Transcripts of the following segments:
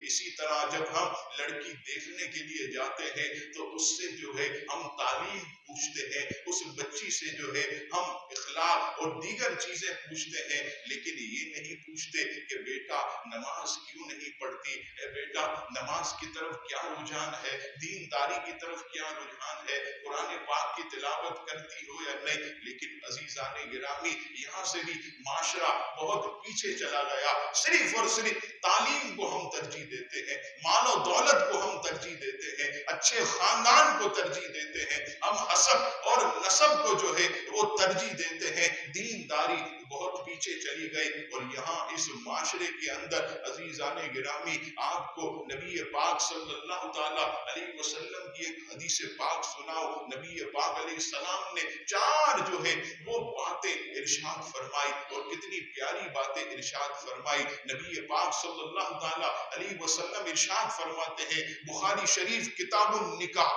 اسی طرح جب ہم لڑکی دیکھنے کے لیے جاتے ہیں تو اس سے جو ہے ہم تعلیم پوچھتے ہیں، اس بچی سے جو ہے ہم اخلاق اور دیگر چیزیں پوچھتے ہیں، لیکن یہ نہیں پوچھتے کہ بیٹا نماز کیوں نہیں پڑھتی، اے بیٹا نماز کی طرف کیا رجحان ہے، دینداری کی طرف کیا رجحان ہے، قرآن پاک کی تلاوت کرتی ہو یا نہیں۔ لیکن عزیزان گرامی یہاں سے بھی معاشرہ بہت پیچھے چلا گیا، صرف اور صرف تعلیم کو ہم ترجیح دیتے ہیں، مال و دولت کو ہم ترجیح دیتے ہیں، اچھے خاندان کو ترجیح دیتے ہیں، ہم حسب اور نسب کو جو ہے وہ ترجیح دیتے ہیں، دینداری بہت پیچھے چلی گئی۔ اور یہاں اس معاشرے کے اندر عزیزان گرامی آپ کو نبی پاک صلی اللہ تعالی علیہ وسلم کی ایک حدیث پاک سناؤ۔ نبی پاک علیہ السلام نے 4 جو ہے وہ باتیں ارشاد فرمائی، اور کتنی پیاری باتیں ارشاد فرمائی۔ نبی پاک صلی اللہ تعالی علیہ وسلم ارشاد فرماتے ہیں، بخاری شریف کتاب النکاح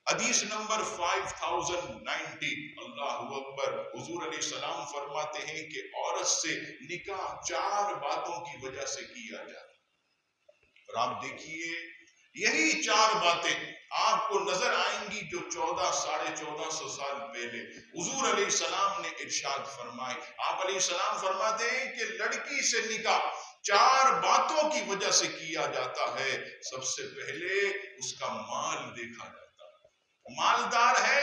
حدیث نمبر 5090، اللہ اکبر، حضور علیہ السلام فرماتے ہیں کہ عورت سے نکاح 4 باتوں کی وجہ سے کیا جاتا ہے۔ اور آپ دیکھیے یہی 4 باتیں آپ کو نظر آئیں گی جو 1400 سال پہلے حضور علیہ السلام نے ارشاد فرمائے۔ آپ علیہ السلام فرماتے ہیں کہ لڑکی سے نکاح 4 باتوں کی وجہ سے کیا جاتا ہے۔ سب سے پہلے اس کا مال دیکھا جاتا ہے، مالدار ہے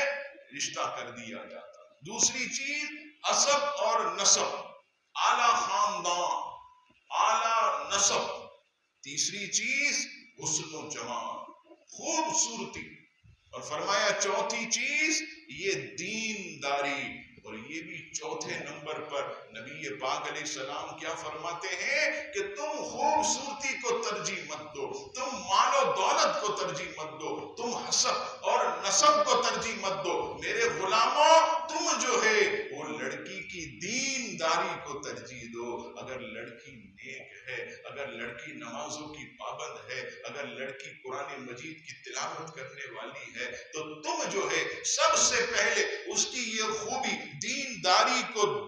رشتہ کر دیا جاتا ہے۔ دوسری چیز حسب اور نسب، اعلی خاندان، اعلی نسب۔ تیسری چیز حسن و جمال، خوبصورتی، اور فرمایا چوتھی چیز یہ دینداری۔ اور یہ بھی چوتھے نمبر پر نبی پاک علیہ السلام کیا فرماتے ہیں کہ تم خوبصورتی کو ترجیح مت دو، تم مال و دولت کو ترجیح مت دو، تم حسب اور نسب کو ترجیح مت دو، میرے غلاموں تم جو ہے وہ لڑکی کی دینداری کو ترجیح دو۔ اگر لڑکی نیک ہے، اگر لڑکی نمازوں کی پابند ہے، اگر لڑکی قرآن مجید کی تلاوت کرنے والی ہے، تو تم جو ہے سب سے پہلے اس کی یہ خوبی دینداری کو